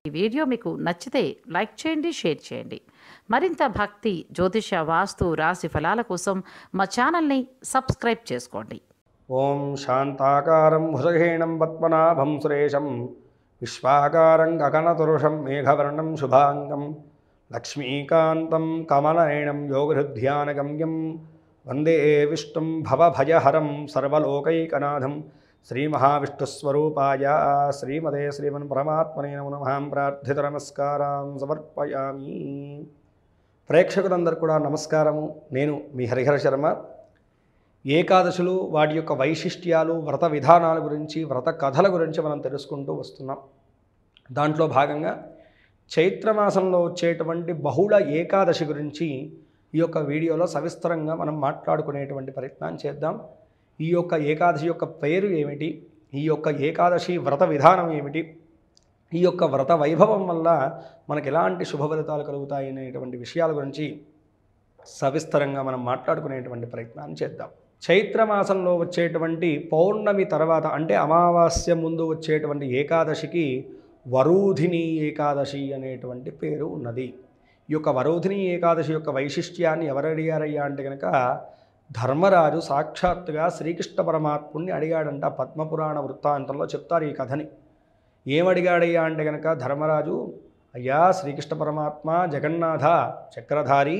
ఈ వీడియో మీకు నచ్చితే లైక్ చేయండి, షేర్ చేయండి. మరింత భక్తి, జ్యోతిష, వాస్తు, రాశి ఫలాల కోసం మా ఛానల్ని సబ్స్క్రైబ్ చేసుకోండి. ఓం శాంతాకారం భుజగేణం పద్మనాభం సురేశం విశ్వాకారం గగనతురుషం మేఘవర్ణం శుభాంగం లక్ష్మీకాంతం కమలనయనం యోగహృధ్యానగమ్యం వందే విష్ణుం భవభయహరం సర్వలోకైకనాథం శ్రీమహావిష్ణుస్వరూపాయ శ్రీమదే శ్రీమన్పరమాత్మనే నమో నమః. ప్రార్థిత నమస్కారం సమర్పయామి. ప్రేక్షకులందరూ కూడా నమస్కారము. నేను మీ హరిహర శర్మ. ఏకాదశులు, వాటి యొక్క వైశిష్ట్యాలు, వ్రత విధానాల గురించి, వ్రత కథల గురించి మనం తెలుసుకుంటూ వస్తున్నాం. దాంట్లో భాగంగా చైత్రమాసంలో వచ్చేటువంటి బహుళ ఏకాదశి గురించి ఈ యొక్క వీడియోలో సవిస్తరంగా మనం మాట్లాడుకునేటువంటి ప్రయత్నం చేద్దాం. ఈ యొక్క ఏకాదశి యొక్క పేరు ఏమిటి, ఈ యొక్క ఏకాదశి వ్రత విధానం ఏమిటి, ఈ యొక్క వ్రత వైభవం వల్ల మనకు ఎలాంటి శుభ ఫలితాలు కలుగుతాయి అనేటువంటి విషయాల గురించి సవిస్తరంగా మనం మాట్లాడుకునేటువంటి ప్రయత్నాన్ని చేద్దాం. చైత్రమాసంలో వచ్చేటువంటి పౌర్ణమి తర్వాత, అంటే అమావాస్య ముందు వచ్చేటువంటి ఏకాదశికి వరూధిని ఏకాదశి అనేటువంటి పేరు ఉన్నది. ఈ యొక్క వరూధిని ఏకాదశి యొక్క వైశిష్ట్యాన్ని ఎవరు అడిగారయ్యా అంటే కనుక ధర్మరాజు సాక్షాత్తుగా శ్రీకృష్ణ పరమాత్ముడిని అడిగాడంట. పద్మపురాణ వృత్తాంతంలో చెప్తారు ఈ కథని. ఏమడిగాడయ్యా అంటే కనుక ధర్మరాజు, అయ్యా శ్రీకృష్ణ పరమాత్మ, జగన్నాథ చక్రధారి,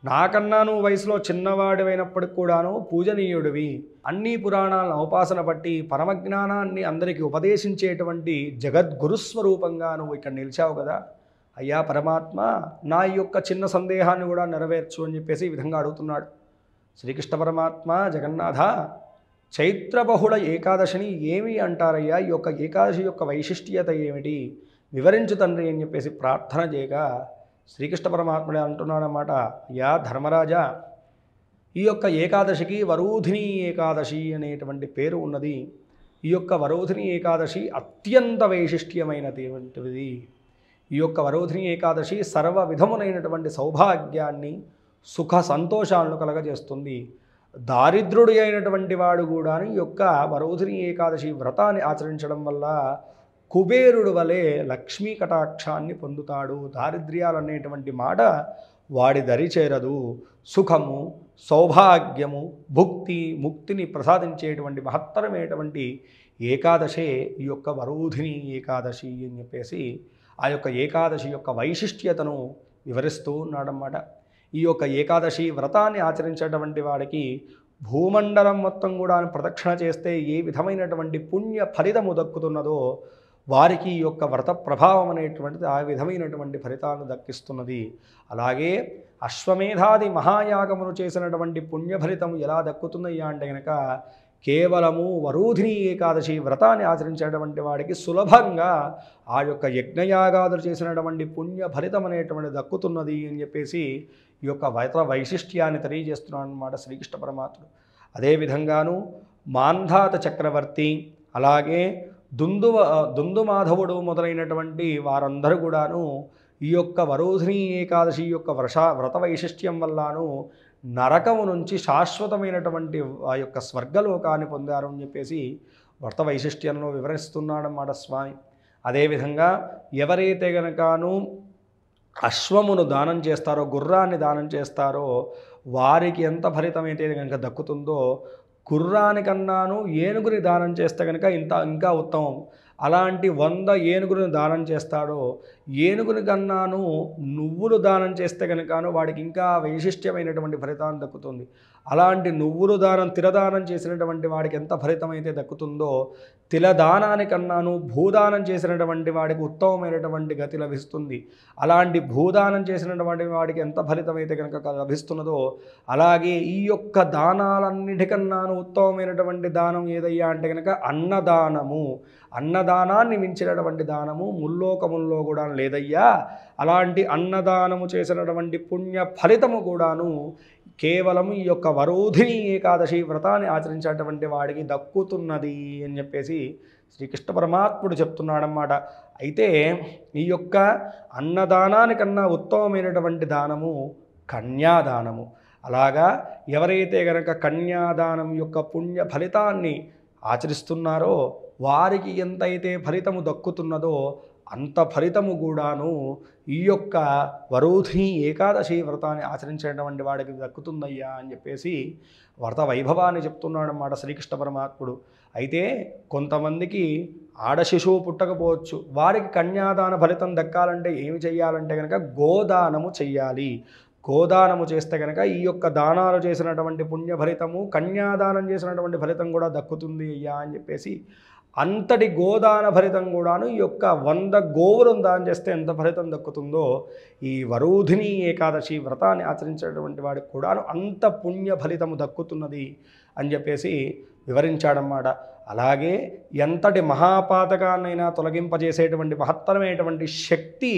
నాకన్నా నువ్వు వయసులో చిన్నవాడివైనప్పటికి కూడాను పూజనీయుడివి, అన్ని పురాణాలను ఉపాసన పట్టి పరమజ్ఞానాన్ని అందరికీ ఉపదేశించేటువంటి జగద్గురుస్వరూపంగా నువ్వు ఇక్కడ నిలిచావు కదా. అయ్యా పరమాత్మ, నా యొక్క చిన్న సందేహాన్ని కూడా నెరవేర్చు అని చెప్పేసి ఈ విధంగా అడుగుతున్నాడు. శ్రీకృష్ణ పరమాత్మ, జగన్నాథ, చైత్రబహుళ ఏకాదశిని ఏమి అంటారయ్యా, ఈ యొక్క ఏకాదశి యొక్క వైశిష్ట్యత ఏమిటి వివరించు తండ్రి అని చెప్పేసి ప్రార్థన చేయగా శ్రీకృష్ణ పరమాత్ముడే అంటున్నాడన్నమాట. అయ్యా ధర్మరాజా, ఈ యొక్క ఏకాదశికి వరూధిని ఏకాదశి అనేటువంటి పేరు ఉన్నది. ఈ యొక్క వరూధిని ఏకాదశి అత్యంత వైశిష్ట్యమైనటువంటిది. ఈ యొక్క వరూధిని ఏకాదశి సర్వ విధములైనటువంటి సౌభాగ్యాన్ని, సుఖ సంతోషాలను కలగజేస్తుంది. దారిద్రుడు అయినటువంటి వాడు కూడా ఈ యొక్క వరూధిని ఏకాదశి వ్రతాన్ని ఆచరించడం వల్ల కుబేరుడు వలె లక్ష్మీ కటాక్షాన్ని పొందుతాడు. దారిద్ర్యాలు అనేటువంటి మాట వాడి దరి చేరదు. సుఖము, సౌభాగ్యము, భుక్తి, ముక్తిని ప్రసాదించేటువంటి మహత్తరమైనటువంటి ఏకాదశే ఈ యొక్క వరూధిని ఏకాదశి అని చెప్పేసి ఆ యొక్క ఏకాదశి యొక్క వైశిష్ట్యతను వివరిస్తూ ఉన్నాడన్నమాట. ఈ యొక్క ఏకాదశి వ్రతాన్ని ఆచరించేటువంటి వాడికి భూమండలం మొత్తం కూడా ప్రదక్షిణ చేస్తే ఏ విధమైనటువంటి పుణ్య ఫలితము దక్కుతున్నదో వారికి ఈ యొక్క వ్రత ప్రభావం అనేటువంటిది ఆ విధమైనటువంటి ఫలితాలను దక్కిస్తున్నది. అలాగే అశ్వమేధాది మహాయాగమును చేసినటువంటి పుణ్యఫలితము ఎలా దక్కుతుందయ్యా అంటే కనుక కేవలము వరూధిని ఏకాదశి వ్రతాన్ని ఆచరించేటువంటి వాడికి సులభంగా ఆ యొక్క యజ్ఞయాగాదులు చేసినటువంటి పుణ్య ఫలితం అనేటువంటి దక్కుతున్నది అని చెప్పేసి ఈ యొక్క వ్రత వైశిష్ట్యాన్ని తెలియజేస్తున్నాడు అన్నమాట శ్రీకృష్ణ పరమాత్ముడు. అదేవిధంగాను మాంధాత చక్రవర్తి, అలాగే దుందుమాధవుడు మొదలైనటువంటి వారందరూ కూడాను ఈ యొక్క వరూధిని ఏకాదశి యొక్క వ్రత వైశిష్ట్యం వల్లను నరకము నుంచి శాశ్వతమైనటువంటి ఆ యొక్క స్వర్గలోకాన్ని పొందారు అని చెప్పేసి వ్రత వైశిష్ట్యంలో వివరిస్తున్నాడన్నమాట స్వామి. అదేవిధంగా ఎవరైతే గనకను అశ్వమును దానం చేస్తారో, గుర్రాన్ని దానం చేస్తారో వారికి ఎంత ఫలితమైతే కనుక దక్కుతుందో, గుర్రానికన్నాను ఏనుగుని దానం చేస్తే కనుక ఇంకా ఉత్తమం. అలాంటి 100 ఏనుగులను దానం చేస్తాడో, ఏనుగుని కన్నాను నువ్వులు దానం చేస్తే కనుకను వాడికి ఇంకా వైశిష్ట్యమైనటువంటి ఫలితాన్ని దక్కుతుంది. అలాంటి నువ్వులు తిలదానం చేసినటువంటి వాడికి ఎంత ఫలితమైతే దక్కుతుందో, తిలదానానికన్నాను భూదానం చేసినటువంటి వాడికి ఉత్తమమైనటువంటి గతి లభిస్తుంది. అలాంటి భూదానం చేసినటువంటి వాడికి ఎంత ఫలితమైతే కనుక లభిస్తున్నదో, అలాగే ఈ యొక్క దానాలన్నిటికన్నాను ఉత్తమమైనటువంటి దానం ఏదయ్యా అంటే కనుక అన్నదానము. అన్నదానాన్ని మించినటువంటి దానము ముల్లోకముల్లో కూడా లేదయ్యా. అలాంటి అన్నదానము చేసినటువంటి పుణ్య ఫలితము కూడాను కేవలం ఈ యొక్క వరూధిని ఏకాదశి వ్రతాన్ని ఆచరించేటువంటి వాడికి దక్కుతున్నది అని చెప్పేసి శ్రీకృష్ణ పరమాత్ముడు చెప్తున్నాడన్నమాట. అయితే ఈ యొక్క అన్నదానానికన్నా ఉత్తమమైనటువంటి దానము కన్యాదానము. అలాగా ఎవరైతే గనక కన్యాదానం యొక్క పుణ్య ఫలితాన్ని ఆచరిస్తున్నారో వారికి ఎంతైతే ఫలితము దక్కుతున్నదో అంత ఫలితము కూడాను ఈ యొక్క వరోధిని ఏకాదశి వ్రతాన్ని ఆచరించేటువంటి వాడికి దక్కుతుందయ్యా అని చెప్పేసి వ్రత వైభవాన్ని చెప్తున్నాడు అన్నమాట శ్రీకృష్ణ పరమాత్ముడు. అయితే కొంతమందికి ఆడ శిశువు పుట్టకపోవచ్చు, వారికి కన్యాదాన ఫలితం దక్కాలంటే ఏమి చెయ్యాలంటే కనుక గోదానము చెయ్యాలి. గోదానము చేస్తే కనుక ఈ యొక్క దానాలు చేసినటువంటి పుణ్యఫలితము కన్యాదానం చేసినటువంటి ఫలితం కూడా దక్కుతుంది అయ్యా అని చెప్పేసి అంతటి గోదాన ఫలితం కూడాను ఈ యొక్క 100 గోవులను దానం చేస్తే ఎంత ఫలితం దక్కుతుందో ఈ వరోధిని ఏకాదశి వ్రతాన్ని ఆచరించేటువంటి వాడికి కూడాను అంత పుణ్య ఫలితము దక్కుతున్నది అని చెప్పేసి వివరించాడన్నమాట. అలాగే ఎంతటి మహాపాతకాన్నైనా తొలగింపజేసేటువంటి మహత్తరమైనటువంటి శక్తి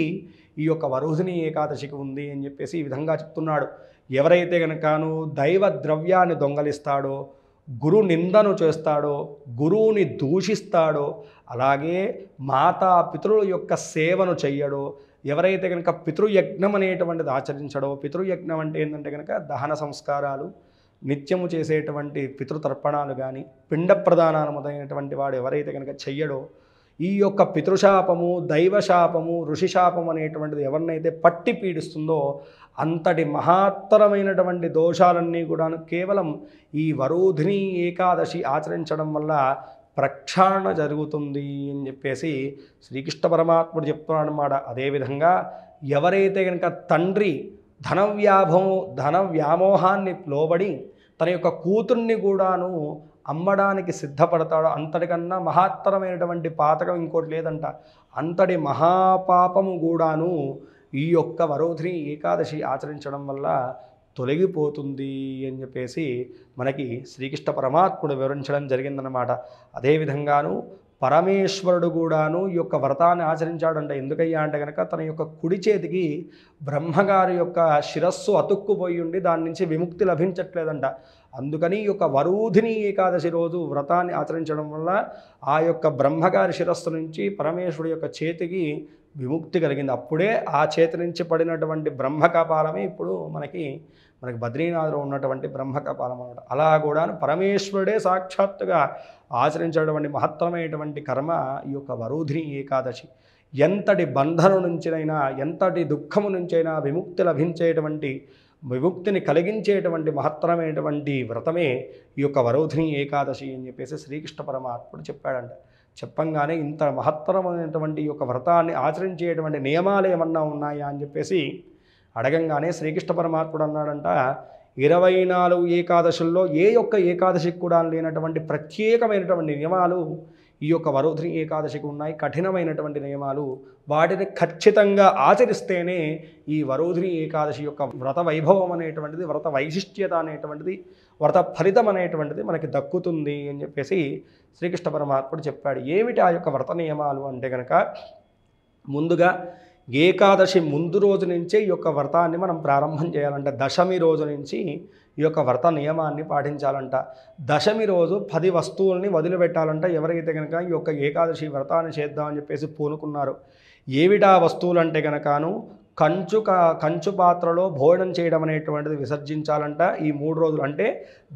ఈ యొక్క వరోధిని ఏకాదశికి ఉంది అని చెప్పేసి ఈ విధంగా చెప్తున్నాడు. ఎవరైతే కనుకను దైవ ద్రవ్యాన్ని దొంగలిస్తాడో, గురు నిందను చేస్తాడో, గురువుని దూషిస్తాడో, అలాగే మాతా పితృల యొక్క సేవను చెయ్యడో, ఎవరైతే కనుక పితృయజ్ఞం అనేటువంటిది ఆచరించడో, పితృయజ్ఞం అంటే ఏంటంటే కనుక దహన సంస్కారాలు, నిత్యము చేసేటువంటి పితృతర్పణాలు కానీ, పిండ ప్రదానాలు మొదలైనటువంటి వాడు ఎవరైతే కనుక చెయ్యడో, ఈ యొక్క పితృశాపము, దైవశాపము, ఋషిశాపం అనేటువంటిది ఎవరినైతే పట్టి పీడిస్తుందో అంతటి మహత్తరమైనటువంటి దోషాలన్నీ కూడాను కేవలం ఈ వరోధిని ఏకాదశి ఆచరించడం వల్ల ప్రక్షాళన జరుగుతుంది అని చెప్పేసి శ్రీకృష్ణ పరమాత్ముడు చెప్తున్నాడు అన్నమాట. అదేవిధంగా ఎవరైతే కనుక తండ్రి ధన వ్యామోహాన్ని లోబడి తన యొక్క కూతుర్ని కూడాను అమ్మడానికి సిద్ధపడతాడో అంతటికన్నా మహత్తరమైనటువంటి పాతకం ఇంకోటి లేదంట. అంతటి మహాపాపము కూడాను ఈ యొక్క వరోధిని ఏకాదశి ఆచరించడం వల్ల తొలగిపోతుంది అని చెప్పేసి మనకి శ్రీకృష్ణ పరమాత్ముడు వివరించడం జరిగిందనమాట. అదేవిధంగాను పరమేశ్వరుడు కూడాను ఈ యొక్క వ్రతాన్ని ఆచరించాడంట. ఎందుకయ్యా అంటే కనుక తన యొక్క కుడి చేతికి బ్రహ్మగారి యొక్క శిరస్సు అతుక్కుపోయి ఉండి దాని నుంచి విముక్తి లభించట్లేదంట. అందుకని ఈ యొక్క వరోధిని ఏకాదశి రోజు వ్రతాన్ని ఆచరించడం వల్ల ఆ యొక్క బ్రహ్మగారి శిరస్సు నుంచి పరమేశ్వరుడు యొక్క చేతికి విముక్తి కలిగింది. అప్పుడే ఆ చేతి నుంచి పడినటువంటి బ్రహ్మకపాలమే ఇప్పుడు మనకి బద్రీనాథ్లో ఉన్నటువంటి బ్రహ్మకపాలం అన్నమాట. అలా కూడా పరమేశ్వరుడే సాక్షాత్తుగా ఆచరించేటువంటి మహత్తరమైనటువంటి కర్మ ఈ యొక్క వరోధిని ఏకాదశి. ఎంతటి బంధనం నుంచినైనా, ఎంతటి దుఃఖము నుంచైనా విముక్తిని కలిగించేటువంటి మహత్తరమైనటువంటి వ్రతమే ఈ యొక్క వరోధిని ఏకాదశి అని చెప్పేసి శ్రీకృష్ణ పరమాత్ముడు చెప్పాడంట. చెప్పంగానే ఇంత మహత్తరమైనటువంటి ఈ యొక్క వ్రతాన్ని ఆచరించేటువంటి నియమాలు ఏమన్నా ఉన్నాయా అని చెప్పేసి అడగంగానే శ్రీకృష్ణ పరమాత్ముడు అన్నాడంట, 24 ఏకాదశుల్లో ఏ యొక్క ఏకాదశికి కూడా లేనటువంటి ప్రత్యేకమైనటువంటి నియమాలు ఈ యొక్క వరోధిని ఏకాదశికి ఉన్నాయి. కఠినమైనటువంటి నియమాలు, వాటిని ఖచ్చితంగా ఆచరిస్తేనే ఈ వరోధిని ఏకాదశి యొక్క వ్రత వైభవం అనేటువంటిది, వ్రత వైశిష్ట్యత అనేటువంటిది, వ్రత ఫలితం అనేటువంటిది మనకి దక్కుతుంది అని చెప్పేసి శ్రీకృష్ణ పరమాత్ముడు చెప్పాడు. ఏమిటి ఆ యొక్క వ్రత నియమాలు అంటే కనుక, ముందుగా ఏకాదశి ముందు రోజు నుంచే ఈ యొక్క వ్రతాన్ని మనం ప్రారంభం చేయాలంట. దశమి రోజు నుంచి ఈ యొక్క వ్రత నియమాన్ని పాటించాలంట. దశమి రోజు 10 వస్తువుల్ని వదిలిపెట్టాలంట. ఎవరైతే కనుక ఈ యొక్క ఏకాదశి వ్రతాన్ని చేద్దామని చెప్పేసి పూనుకున్నారు. ఏవిటా వస్తువులు అంటే కనుకను కంచు పాత్రలో భోజనం చేయడం అనేటువంటిది విసర్జించాలంట. ఈ 3 రోజులు అంటే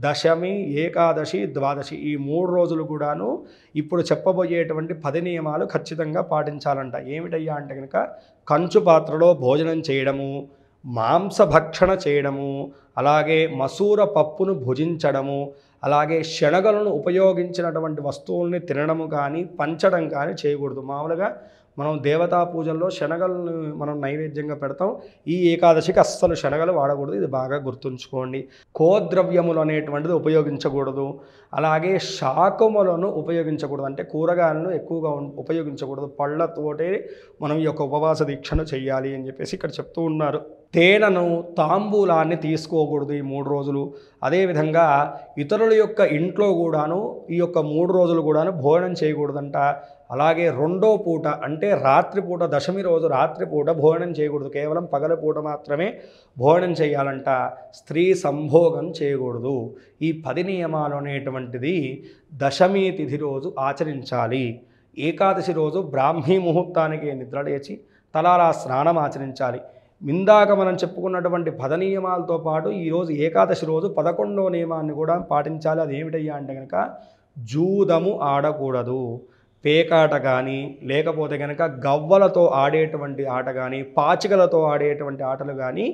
దశమి, ఏకాదశి, ద్వాదశి ఈ 3 రోజులు కూడాను ఇప్పుడు చెప్పబోయేటువంటి 10 నియమాలు ఖచ్చితంగా పాటించాలంట. ఏమిటయ్యా అంటే కనుక కంచు పాత్రలో భోజనం చేయడము, మాంసభక్షణ చేయడము, అలాగే మసూర పప్పును భుజించడము, అలాగే శనగలను ఉపయోగించినటువంటి వస్తువుల్ని తినడము కానీ పంచడం కానీ చేయకూడదు. మామూలుగా మనం దేవతా పూజల్లో శనగలను మనం నైవేద్యంగా పెడతాం. ఈ ఏకాదశికి అస్సలు శనగలు వాడకూడదు, ఇది బాగా గుర్తుంచుకోండి. కోద్రవ్యములు అనేటువంటిది ఉపయోగించకూడదు. అలాగే శాకములను ఉపయోగించకూడదు, అంటే కూరగాయలను ఎక్కువగా ఉపయోగించకూడదు. పళ్ళతోటే మనం ఈ యొక్క ఉపవాస దీక్షను చేయాలి అని చెప్పేసి ఇక్కడ చెప్తూ ఉన్నారు. తేనెను, తాంబూలాన్ని తీసుకోకూడదు ఈ 3 రోజులు. అదేవిధంగా ఇతరుల యొక్క ఇంట్లో కూడాను ఈ యొక్క 3 రోజులు కూడాను భోజనం చేయకూడదంట. అలాగే రెండో పూట అంటే రాత్రిపూట, దశమి రోజు రాత్రిపూట భోజనం చేయకూడదు. కేవలం పగలపూట మాత్రమే భోజనం చేయాలంట. స్త్రీ సంభోగం చేయకూడదు. ఈ 10 నియమాలు అనేటువంటిది దశమి తిథి రోజు ఆచరించాలి. ఏకాదశి రోజు బ్రాహ్మీ ముహూర్తానికి నిద్రలేచి తలారా స్నానం ఆచరించాలి. ఇందాక మనం చెప్పుకున్నటువంటి 10 నియమాలతో పాటు ఈరోజు ఏకాదశి రోజు 11వ నియమాన్ని కూడా పాటించాలి. అది ఏమిటయ్యా అంటే కనుక జూదము ఆడకూడదు. పేకాట కానీ, లేకపోతే కనుక గవ్వలతో ఆడేటువంటి ఆట కానీ, పాచికలతో ఆడేటువంటి ఆటలు కానీ,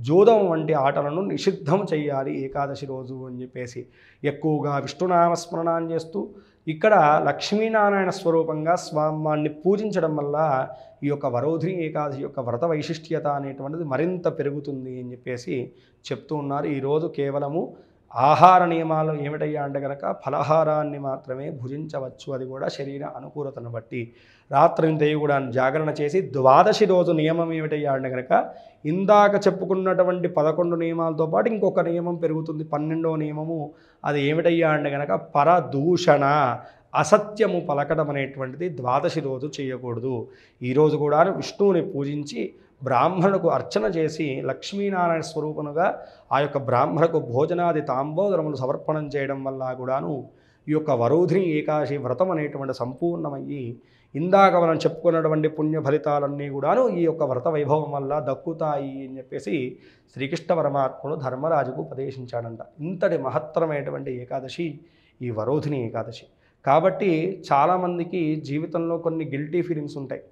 జూదం వంటి ఆటలను నిషిద్ధం చేయాలి ఏకాదశి రోజు అని చెప్పేసి ఎక్కువగా విష్ణునామస్మరణాన్ని చేస్తూ ఇక్కడ లక్ష్మీనారాయణ స్వరూపంగా స్వామిని పూజించడం వల్ల ఈ యొక్క వరోధిని ఏకాదశి యొక్క వ్రత వైశిష్ట్యత అనేటువంటిది మరింత పెరుగుతుంది అని చెప్పేసి చెప్తూ ఉన్నారు. ఈరోజు కేవలము ఆహార నియమాలు ఏమిటయ్యా అంటే కనుక ఫలహారాన్ని మాత్రమే భుజించవచ్చు, అది కూడా శరీర అనుకూలతను బట్టి. రాత్రింతయు కూడా జాగరణ చేసి ద్వాదశి రోజు నియమం ఏమిటయ్యా అంటే కనుక ఇందాక చెప్పుకున్నటువంటి 11 నియమాలతో పాటు ఇంకొక నియమం పెరుగుతుంది, 12వ నియమము. అది ఏమిటయ్యా అంటే కనుక పరదూషణ, అసత్యము పలకడం అనేటువంటిది ద్వాదశి రోజు చేయకూడదు. ఈరోజు కూడా విష్ణువుని పూజించి బ్రాహ్మణులకు అర్చన చేసి లక్ష్మీనారాయణ స్వరూపముగా ఆ యొక్క బ్రాహ్మణకు భోజనాది తాంబోదరములు సమర్పణం చేయడం వల్ల కూడాను ఈ యొక్క వరోధిని ఏకాదశి వ్రతం అనేటువంటి సంపూర్ణమయ్యి ఇందాక మనం చెప్పుకున్నటువంటి పుణ్య ఫలితాలన్నీ కూడాను ఈ యొక్క వ్రత వైభవం వల్ల దక్కుతాయి అని చెప్పేసి శ్రీకృష్ణ పరమాత్ముడు ధర్మరాజుకు ఉపదేశించాడంట. ఇంతటి మహత్తరమైనటువంటి ఏకాదశి ఈ వరోధిని ఏకాదశి. కాబట్టి చాలామందికి జీవితంలో కొన్ని గిల్టీ ఫీలింగ్స్ ఉంటాయి.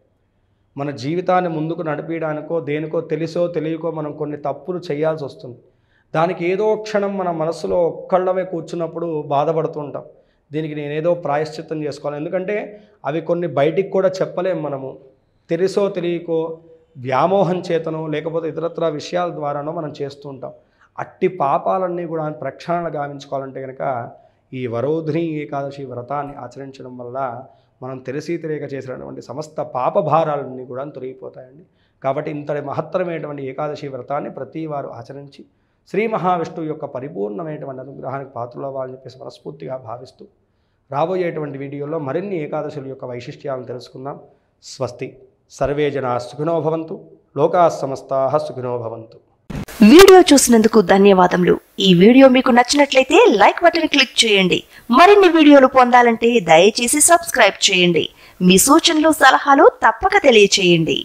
మన జీవితాన్ని ముందుకు నడిపించడానికో దేనికో తెలుసో తెలియకో మనం కొన్ని తప్పులు చేయాల్సి వస్తుంది. దానికి ఏదో క్షణం మన మనసులో ఒక్కళ్ళవే కూర్చున్నప్పుడు బాధపడుతూ ఉంటాం. దీనికి నేనేదో ప్రాయశ్చిత్తం చేసుకోవాలి, ఎందుకంటే అవి కొన్ని బయటికి కూడా చెప్పలేము. మనము తెలుసో తెలియకో వ్యామోహం చేతనో లేకపోతే ఇతరత్ర విషయాల ద్వారానో మనం చేస్తూ ఉంటాం. అట్టి పాపాలన్నీ కూడా ప్రక్షాళన గావించుకోవాలంటే కనుక ఈ వరోధిని ఏకాదశి వ్రతాన్ని ఆచరించడం వల్ల మనం తెలియక చేసినటువంటి సమస్త పాపభారాలన్నీ కూడా తొలగిపోతాయండి. కాబట్టి ఇంతటి మహత్తరమైనటువంటి ఏకాదశి వ్రతాన్ని ప్రతి వారు ఆచరించి శ్రీ మహావిష్ణువు యొక్క పరిపూర్ణమైనటువంటి అనుగ్రహానికి పాత్రలవ్వాలని చెప్పేసి మనస్ఫూర్తిగా భావిస్తూ రాబోయేటువంటి వీడియోలో మరిన్ని ఏకాదశుల యొక్క వైశిష్ట్యాలను తెలుసుకుందాం. స్వస్తి. సర్వే జనా సుఖినో భవంతు. లోకా సమస్తాః సుఖినో భవంతు. వీడియో చూసినందుకు ధన్యవాదములు. ఈ వీడియో మీకు నచ్చినట్లయితే లైక్ బటన్ క్లిక్ చేయండి. మరిన్ని వీడియోలు పొందాలంటే దయచేసి సబ్స్క్రైబ్ చేయండి. మీ సూచనలు సలహాలు తప్పక తెలియచేయండి.